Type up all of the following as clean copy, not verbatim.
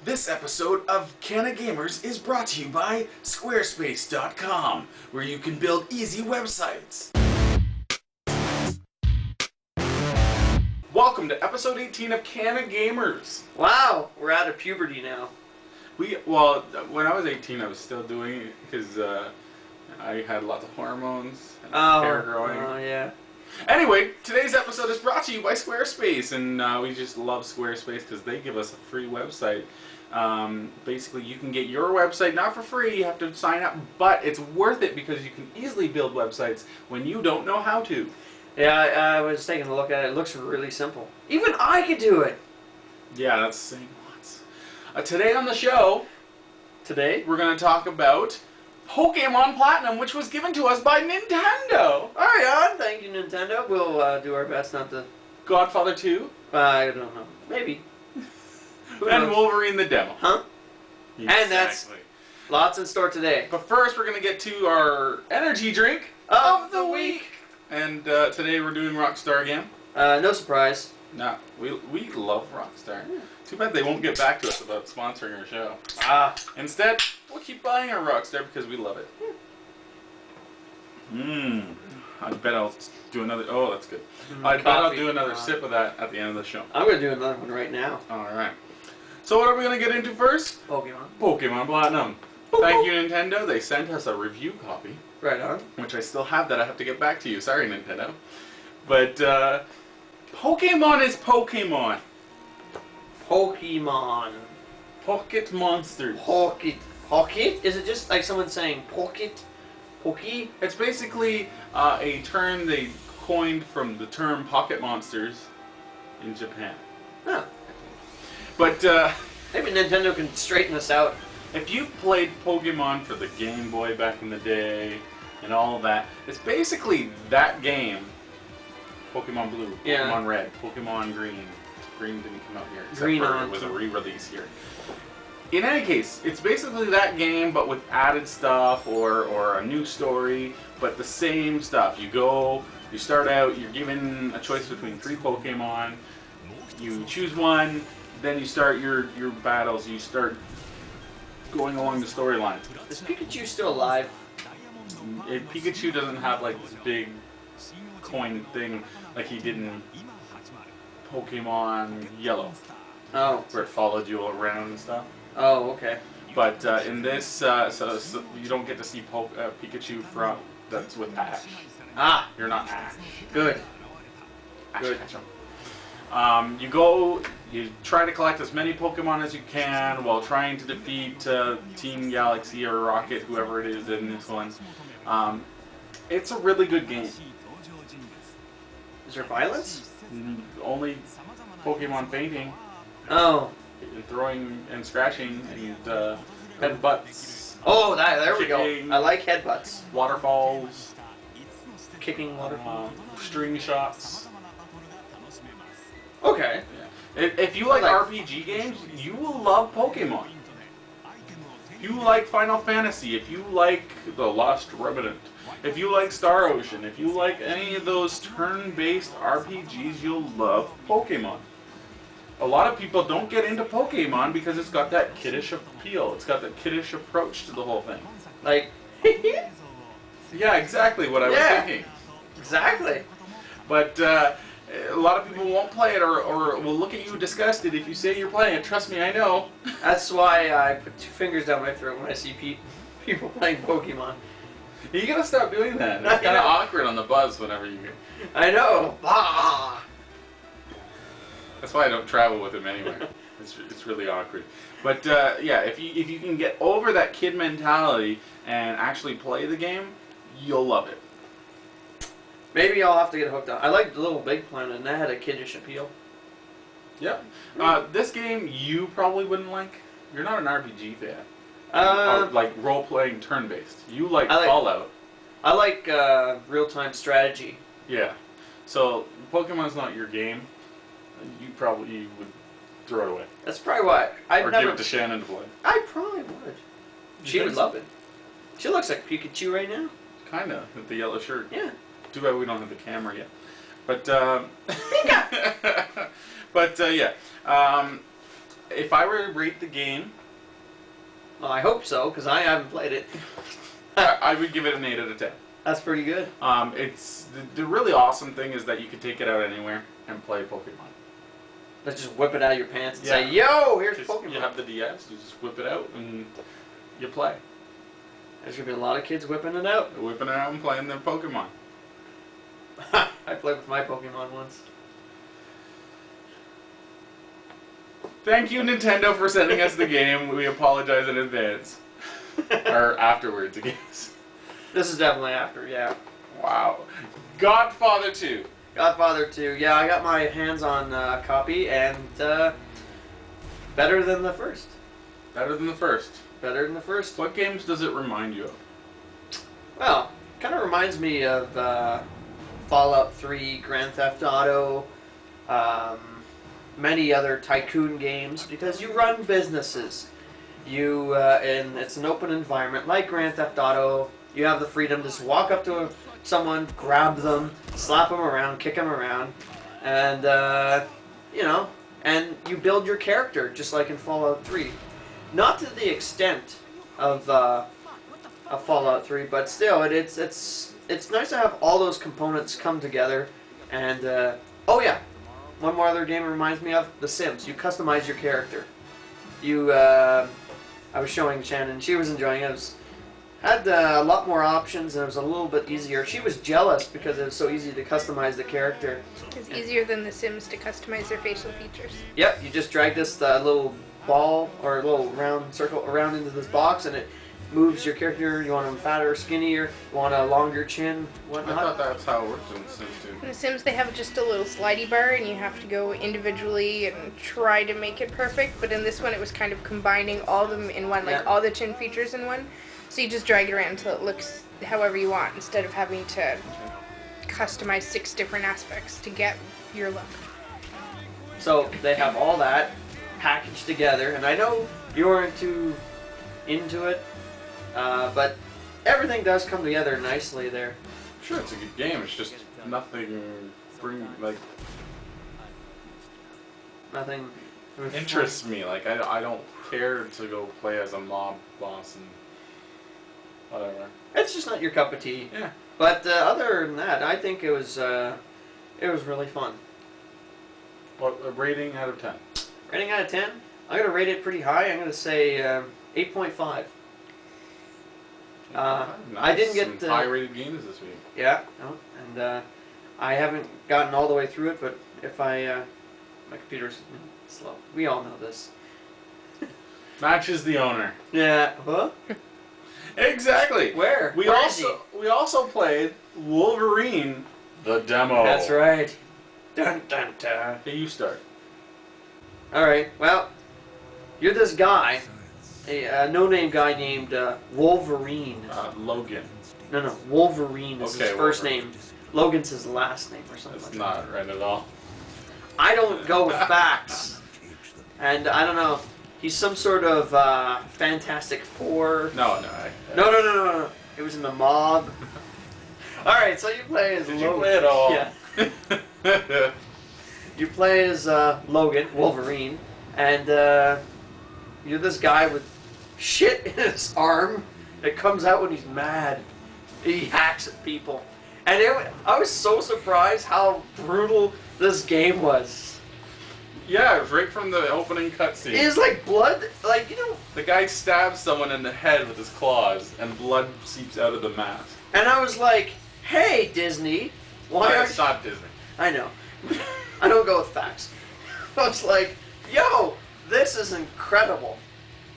This episode of CanaGamers is brought to you by Squarespace.com, where you can build easy websites. Welcome to episode 18 of CanaGamers. Wow, we're out of puberty now. Well, when I was 18, I was still doing it because I had lots of hormones and hair growing. Oh, yeah. Anyway, today's episode is brought to you by Squarespace, and we just love Squarespace because they give us a free website. Basically, you can get your website not for free, you have to sign up, but it's worth it because you can easily build websites when you don't know how to. Yeah, I was taking a look at it. It looks really simple. Even I could do it. Yeah, that's saying lots. Today on the show, we're going to talk about Pokemon Platinum, which was given to us by Nintendo. Alright, thank you, Nintendo. We'll do our best not to... Godfather 2? I don't know. Maybe. And Wolverine the demo. Huh? Exactly. And that's lots in store today. But first, we're going to get to our energy drink of the week. And today we're doing Rockstar again. No surprise. No, we love Rockstar. Yeah. Too bad they won't get back to us about sponsoring our show. Instead, we'll keep buying our Rockstar because we love it. I bet I'll do another... Oh, that's good. I bet I'll do another sip of that at the end of the show. I'm going to do another one right now. Alright. So what are we going to get into first? Pokemon Platinum. Thank you, Nintendo. They sent us a review copy. Right on. Which I still have that I have to get back to you. Sorry, Nintendo. But, Pokemon is Pokemon. Pokemon. Pocket monsters. Pocket? Is it just like someone saying pocket? Pokey? It's basically a term they coined from the term pocket monsters in Japan. Huh. But, maybe Nintendo can straighten this out. If you've played Pokemon for the Game Boy back in the day and all of that, it's basically that game. Pokemon Blue, Pokemon Red, Pokemon Green. Green didn't come out here, except it was a re-release here. In any case, it's basically that game, but with added stuff or a new story, but the same stuff. You go, you start out, you're given a choice between 3 Pokemon. You choose one, then you start your battles. You start going along the storyline. Is Pikachu still alive? Pikachu doesn't have like this big coin thing like he did in Pokemon Yellow. Oh. Where it followed you around and stuff. Oh, okay. But in this, so you don't get to see Pikachu that's with Ash. Ah. You're not Ash. Good. Ash Ketchum. You go, you try to collect as many Pokemon as you can while trying to defeat Team Galaxy or Rocket, whoever it is in this one. It's a really good game. Is there violence? Only Pokemon fainting. Oh. And throwing and scratching and headbutts. Oh, there we go. I like headbutts. Waterfalls. Kicking waterfalls. String shots. Okay. Yeah. If you like RPG games, you will love Pokemon. If you like Final Fantasy, if you like The Lost Remnant, if you like Star Ocean, if you like any of those turn-based RPGs, you'll love Pokemon. A lot of people don't get into Pokemon because it's got that kiddish appeal. It's got that kiddish approach to the whole thing. Like, yeah, exactly what I was thinking. Exactly. But a lot of people won't play it or will look at you disgusted if you say you're playing it. Trust me, I know. That's why I put 2 fingers down my throat when I see people playing Pokemon. You gotta stop doing that. It's kind of awkward on the buzz whenever you... I know. Ah. That's why I don't travel with him anyway. It's really awkward. But yeah, if you can get over that kid mentality and actually play the game, you'll love it. Maybe I'll have to get hooked on. I liked Little Big Planet, and that had a kiddish appeal. Yep. This game you probably wouldn't like. You're not an RPG fan. Like role-playing turn-based. You like Fallout. I like real-time strategy. Yeah. So Pokemon's not your game. You probably would throw it away. That's probably why Or give it to Shannon to play. I probably would. She would love it. She looks like Pikachu right now. Kinda, with the yellow shirt. Yeah. Too bad we don't have the camera yet. But Pika! but yeah. if I were to rate the game, Well, I hope so, because I haven't played it. I would give it an 8 out of 10. That's pretty good. It's the really awesome thing is that you can take it out anywhere and play Pokemon. Let's just whip it out of your pants and say, "Yo, here's Pokemon." You have the DS, you just whip it out and you play. There's gonna be a lot of kids whipping it out. They're whipping it out and playing their Pokemon. I played with my Pokemon once. Thank you, Nintendo, for sending us the game. We apologize in advance. Or afterwards, I guess. This is definitely after, yeah. Wow. Godfather 2. Godfather 2. Yeah, I got my hands on a copy, and better than the first. Better than the first. Better than the first. What games does it remind you of? Well, kind of reminds me of Fallout 3, Grand Theft Auto, many other tycoon games, because you run businesses. You and it's an open environment like Grand Theft Auto. You have the freedom to just walk up to someone, grab them, slap them around, kick them around, and you know, and you build your character just like in Fallout 3. Not to the extent of Fallout 3, but still, it's nice to have all those components come together. And oh yeah, one more other game it reminds me of: The Sims. You customize your character. You I was showing Shannon; she was enjoying it. It had a lot more options, and it was a little bit easier. She was jealous because it was so easy to customize the character. It's easier than The Sims to customize their facial features. Yep, you just drag this little ball or a little round circle around into this box, and it moves your character. You want them fatter, skinnier, you want a longer chin, whatnot. I thought that's how it worked in The Sims 2. In The Sims, they have just a little slidey bar, and you have to go individually and try to make it perfect. But in this one, it was kind of combining all of them in one, like all the chin features in one. So you just drag it around until it looks however you want, instead of having to customize 6 different aspects to get your look. So they have all that packaged together, and I know you aren't too into it, but everything does come together nicely there. Sure, it's a good game. It's just nothing Nothing interests me. Like I don't care to go play as a mob boss and whatever. It's just not your cup of tea. Yeah. But other than that, I think it was really fun. What a rating out of 10? Rating out of 10? I'm gonna rate it pretty high. I'm gonna say 8.5. Nice. I didn't get some high-rated games this week. Yeah, no, and I haven't gotten all the way through it, but if my computer's slow. We all know this. Matches the owner. Yeah. Huh? Exactly. Where? We Where is he? we also played Wolverine, the demo. That's right. Dun dun dun. Hey, you start. All right. Well, you're this guy, a no-name guy named Wolverine. Logan. No, Wolverine is his first Wolverine. name. Logan's his last name or something. That's like not right at all. I don't go with facts, and I don't know. He's some sort of Fantastic Four. No. No. It was in the Mob. All right, so you play as Did Logan. you play it all? Yeah. You play as Logan, Wolverine, and you're this guy with shit in his arm that comes out when he's mad. He hacks at people. And I was so surprised how brutal this game was. Yeah, it was right from the opening cutscene. It was like blood, like, you know. The guy stabs someone in the head with his claws, and blood seeps out of the mask. And I was like, hey, Disney, why Yeah, are it's not Disney. I know. I don't go with facts. I was like, yo, this is incredible.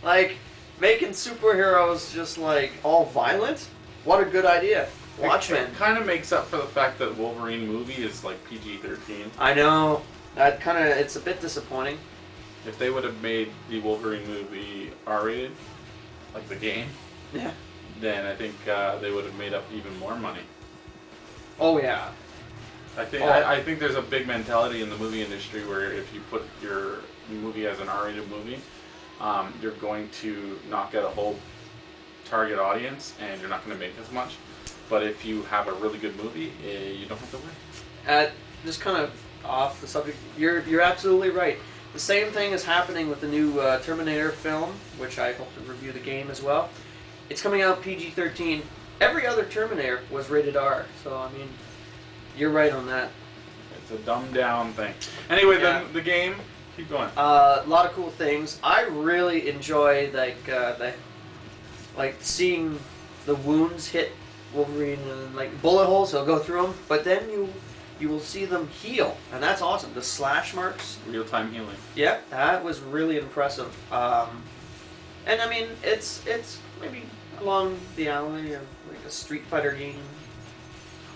Like, making superheroes just like all violent? What a good idea. Watchmen. It kind of makes up for the fact that Wolverine movie is like PG-13. I know. That kind of, it's a bit disappointing. If they would have made the Wolverine movie R-rated, like the game, Yeah. then I think they would have made up even more money. Oh, yeah. I think there's a big mentality in the movie industry where if you put your movie as an R-rated movie, you're going to not get a whole target audience, and you're not going to make as much. But if you have a really good movie, you don't have to win. Just kind of off the subject, you're absolutely right. The same thing is happening with the new Terminator film, which I hope to review the game as well. It's coming out PG-13. Every other Terminator was rated R, so I mean, you're right on that. It's a dumbed down thing. Anyway, Yeah. the game, keep going. A lot of cool things. I really enjoy like seeing the wounds hit Wolverine and like bullet holes. He'll go through them, but then you will see them heal, and that's awesome. The slash marks. Real-time healing. Yeah, that was really impressive. And I mean, it's maybe along the alley of like a Street Fighter game.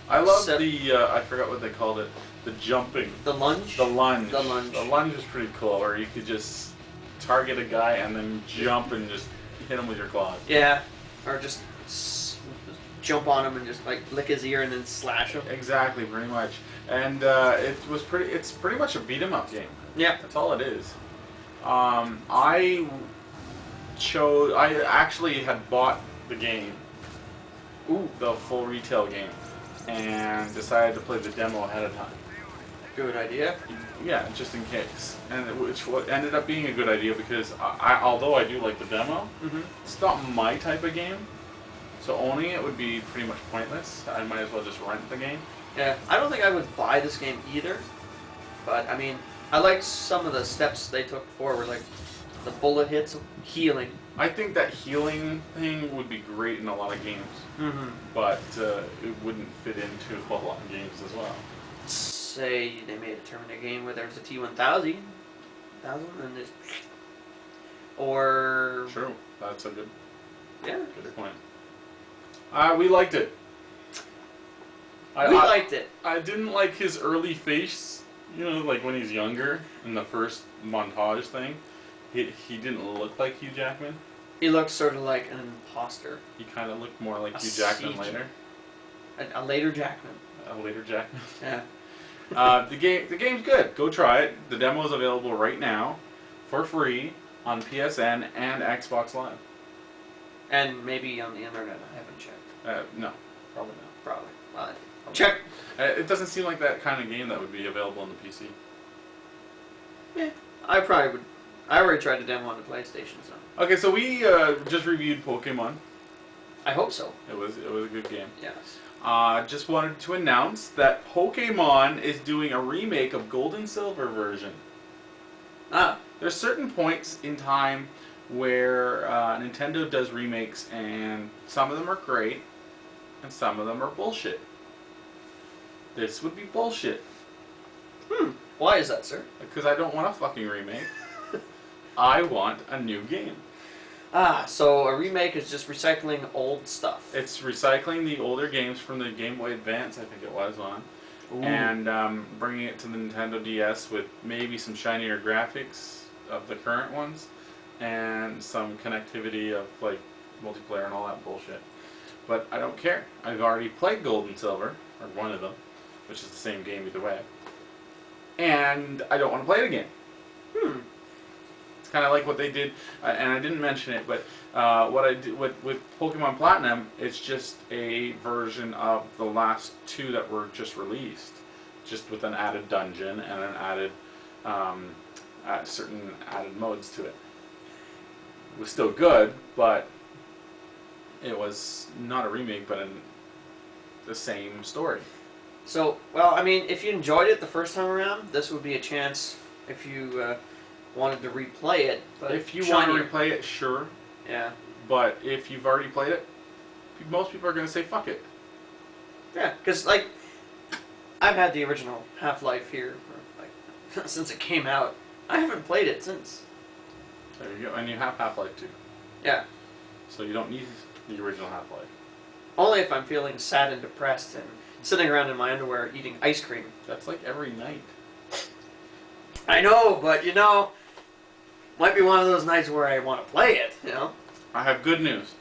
I love I forgot what they called it. The jumping. The lunge? The lunge. The lunge. The lunge is pretty cool, where you could just target a guy and then jump and just hit him with your claws. Yeah, or just jump on him and just like lick his ear and then slash him. Exactly, pretty much. And it's pretty much a beat 'em up game. Yeah. That's all it is. I actually had bought the game, the full retail game, and decided to play the demo ahead of time. Good idea. Yeah, just in case. And which ended up being a good idea because although I do like the demo, it's not my type of game. So owning it would be pretty much pointless. I might as well just rent the game. Yeah, I don't think I would buy this game either. But I mean, I like some of the steps they took forward, like the bullet hits, healing. I think that healing thing would be great in a lot of games, but it wouldn't fit into a lot of games as well. Say they made a Terminator game where there was a T-1000, and this, or True, that's a good point. We liked it. We liked it. I didn't like his early face, you know, like when he's younger in the first montage thing. He didn't look like Hugh Jackman. He looked sort of like an imposter. He kind of looked more like Hugh Jackman later. A later Jackman. A later Jackman. Yeah. The game's good. Go try it. The demo is available right now, for free, on PSN and Xbox Live. And maybe on the internet. I haven't checked. No, probably not. Probably. Well, check. It doesn't seem like that kind of game that would be available on the PC. Yeah, I probably would. I already tried the demo on the PlayStation, so. Okay, so we just reviewed Pokemon. I hope so. It was a good game. Yes. Just wanted to announce that Pokemon is doing a remake of Gold and Silver version. There's certain points in time where Nintendo does remakes, and some of them are great, and some of them are bullshit. This would be bullshit. Why is that, sir? Because I don't want a fucking remake. I want a new game. So a remake is just recycling old stuff. It's recycling the older games from the Game Boy Advance, I think it was on, and bringing it to the Nintendo DS with maybe some shinier graphics of the current ones, and some connectivity of like multiplayer and all that bullshit. But I don't care. I've already played Gold and Silver, or one of them, which is the same game either way, and I don't want to play it again. It's kind of like what they did, and I didn't mention it, but what I did with Pokemon Platinum, it's just a version of the last two that were just released, just with an added dungeon and an added certain added modes to it. It was still good, but it was not a remake, but the same story. So, well, I mean, if you enjoyed it the first time around, this would be a chance if you wanted to replay it. But if you want to replay it, sure. Yeah. But if you've already played it, most people are going to say fuck it. Yeah, because, like, I've had the original Half-Life here for, like, since it came out. I haven't played it since. There you go. And you have Half-Life 2. Yeah. So you don't need the original Half-Life. Only if I'm feeling sad and depressed and sitting around in my underwear eating ice cream. That's like every night. I know, but, you know, might be one of those nights where I want to play it, you know? I have good news.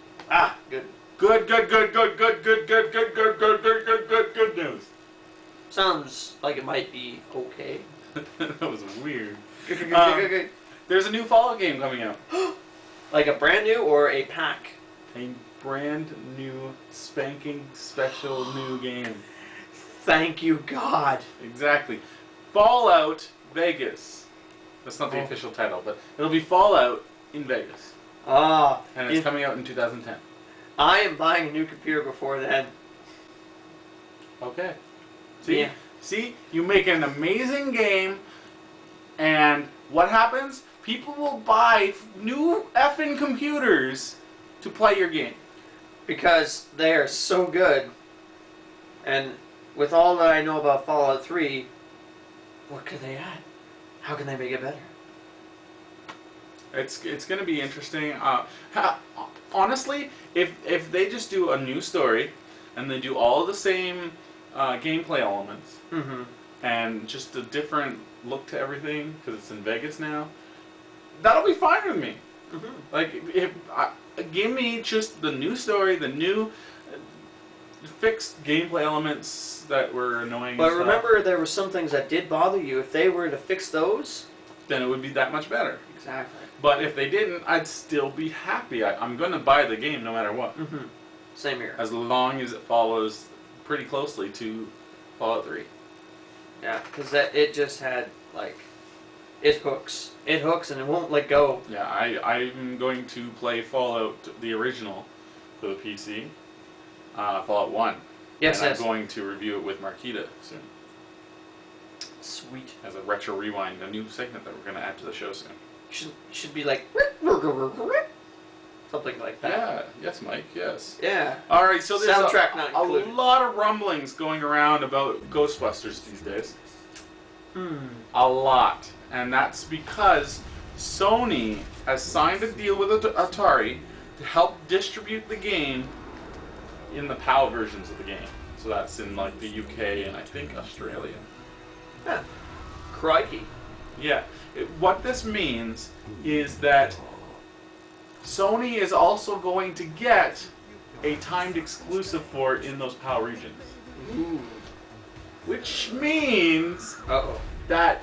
Good. Good news. Sounds like it might be okay. That was weird. Good. There's a new Fallout game coming out. Like a brand new or a pack? A brand new, spanking, special new game. Thank you, God. Exactly. Fallout Vegas. That's not the official title, but it'll be Fallout in Vegas. Ah. And it's coming out in 2010. I am buying a new computer before then. Okay. See, you make an amazing game, and what happens? People will buy new effing computers to play your game. Because they are so good. And with all that I know about Fallout 3, what could they add? How can they make it better? It's going to be interesting. Honestly, if they just do a new story, and they do all the same gameplay elements, and just a different look to everything, because it's in Vegas now, that'll be fine with me. Like, give me just the new story, the new fixed gameplay elements that were annoying. But remember, there were some things that did bother you. If they were to fix those, then it would be that much better. Exactly. But if they didn't, I'd still be happy. I'm going to buy the game no matter what. Same here. As long as it follows pretty closely to Fallout 3. Yeah, because it just had, like, it hooks. It hooks and it won't let go. Yeah, I'm going to play Fallout, the original, for the PC. Fallout 1. Yes, and I'm going to review it with Marquita soon. Sweet. As a retro rewind, a new segment that we're going to add to the show soon. Should be like something like that. Yeah, yes, Mike, yes. Yeah. All right, so there's soundtrack not included. A lot of rumblings going around about Ghostbusters these days. A lot, and that's because Sony has signed a deal with Atari to help distribute the game in the PAL versions of the game. So that's in like the UK and I think Australia. Yeah. Crikey. Yeah. What this means is that Sony is also going to get a timed exclusive for it in those PAL regions. Ooh. Which means that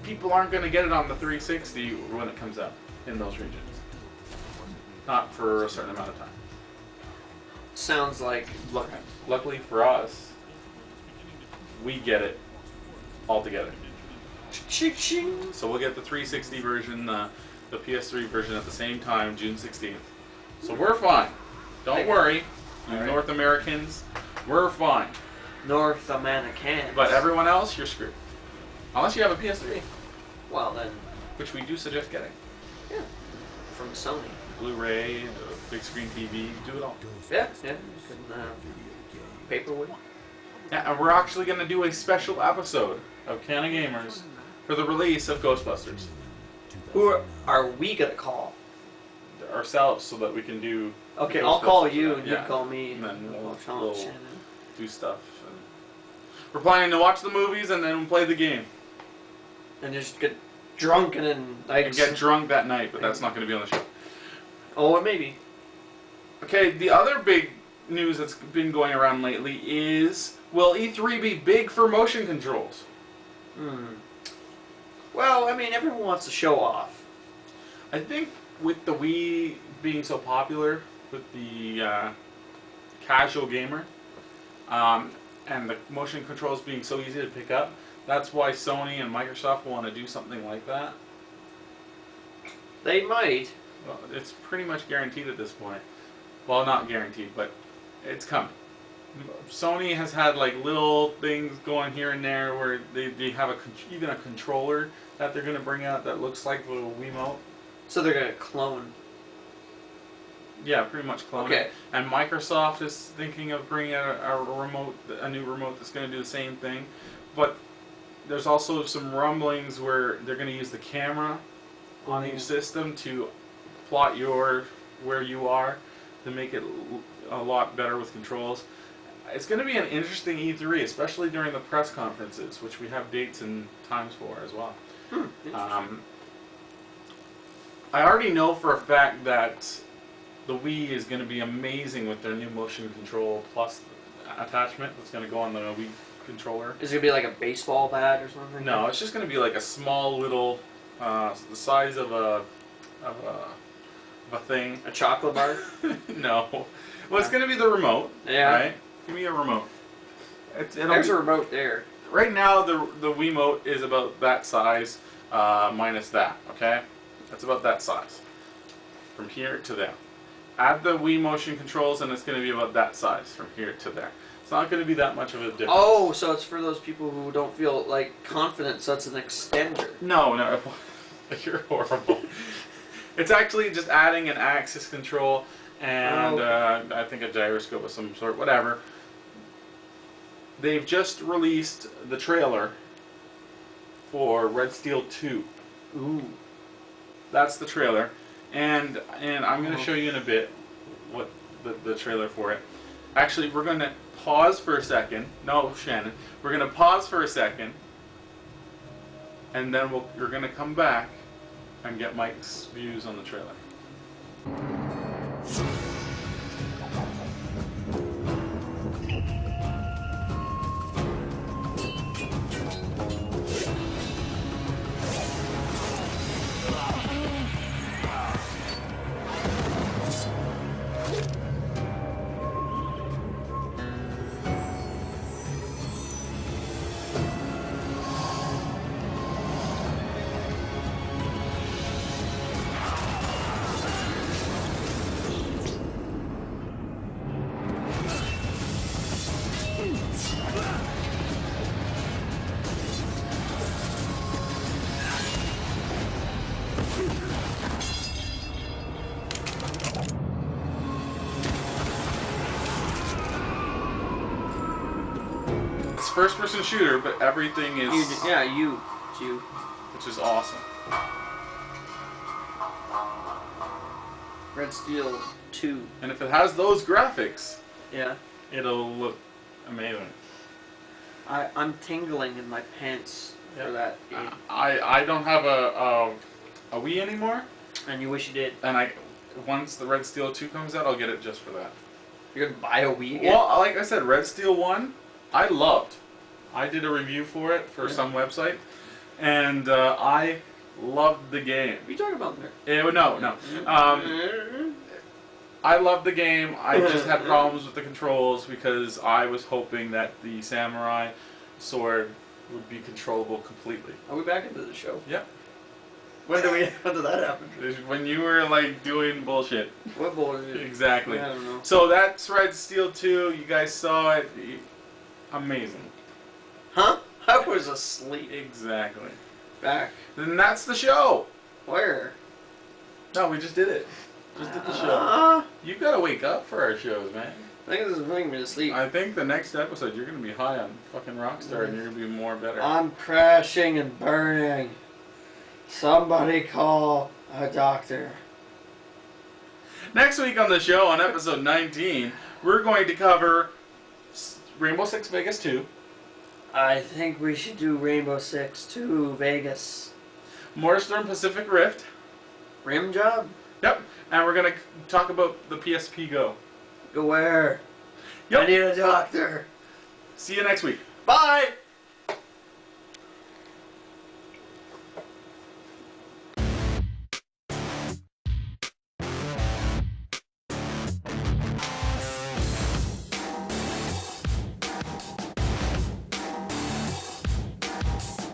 people aren't going to get it on the 360 when it comes out in those regions. Not for a certain amount of time. Sounds like... Luckily for us, we get it all together. So we'll get the 360 version, the PS3 version at the same time, June 16th. So we're fine. Don't worry, you North Americans, we're fine. North Americans. But everyone else, you're screwed. Unless you have a PS3. Well then. Which we do suggest getting. Yeah. From Sony. Blu-ray, big screen TV, do it all. Yeah. Paperweight. Yeah, and we're actually going to do a special episode of CanaGamers for the release of Ghostbusters. Who are we going to call? Ourselves, so that we can do... Okay, I'll call you and you call me. And then we'll do stuff. And we're planning to watch the movies and then play the game. And just get drunk and then... And get drunk that night, but that's not going to be on the show. Oh, maybe. Okay, the other big news that's been going around lately is, will E3 be big for motion controls? Well, I mean, everyone wants to show off. I think with the Wii being so popular with the casual gamer, and the motion controls being so easy to pick up, that's why Sony and Microsoft want to do something like that. They might. Well, it's pretty much guaranteed at this point. Well, not guaranteed, but it's coming. Sony has had like little things going here and there where they have even a controller that they're going to bring out that looks like the Wiimote. So they're going to clone. Yeah, pretty much clone it. And Microsoft is thinking of bringing out a new remote that's going to do the same thing. But there's also some rumblings where they're going to use the camera on each system to plot where you are to make it a lot better with controls. It's going to be an interesting E3, especially during the press conferences, which we have dates and times for as well. I already know for a fact that the Wii is going to be amazing with their new motion control plus attachment that's going to go on the Wii controller. Is it going to be like a baseball bat or something? No, it's just going to be like a small little, the size of a thing. A chocolate bar? No. Well, it's going to be the remote. Yeah. Right? Give me a remote. There's a remote there. Right now, the Wiimote is about that size. minus that, okay? That's about that size. From here to there. Add the Wii motion controls and it's going to be about that size from here to there. It's not going to be that much of a difference. Oh, so it's for those people who don't feel like confident, so it's an extender. No, you're horrible. It's actually just adding an axis control and I think a gyroscope of some sort, whatever. They've just released the trailer for Red Steel 2. Ooh. That's the trailer. And I'm going to show you in a bit what the trailer for it. Actually, we're going to pause for a second. No, Shannon. We're going to pause for a second. And then you're going to come back and get Mike's views on the trailer. It's first-person shooter, but everything is... It's you. Which is awesome. Red Steel 2. And if it has those graphics, Yeah. it'll look amazing. I'm tingling in my pants for that game. I don't have a Wii anymore, And you wish you did. and once the Red Steel 2 comes out, I'll get it just for that. You're gonna buy a Wii again? Well, like I said, Red Steel 1, I loved. I did a review for it for some website, and I loved the game. What are you talking about there? No. I loved the game. I just had problems with the controls because I was hoping that the samurai sword would be controllable completely. Are we back into the show? Yep. When did that happen? When you were like doing bullshit. What bullshit? Exactly. I don't know. So that's Red Steel 2. You guys saw it. Amazing. Huh? I was asleep. Exactly. Back. Then that's the show. Where? No, we just did it. Just did the show. You gotta wake up for our shows, man. I think this is putting me to sleep. I think the next episode you're gonna be high on fucking Rockstar and you're gonna be more better. I'm crashing and burning. Somebody call a doctor. Next week on the show, on episode 19, we're going to cover Rainbow Six Vegas 2. I think we should do Rainbow Six 2 Vegas. Motorstorm Pacific Rift. Rim job? Yep. And we're going to talk about the PSP Go. Go where? Yep. I need a doctor. See you next week. Bye!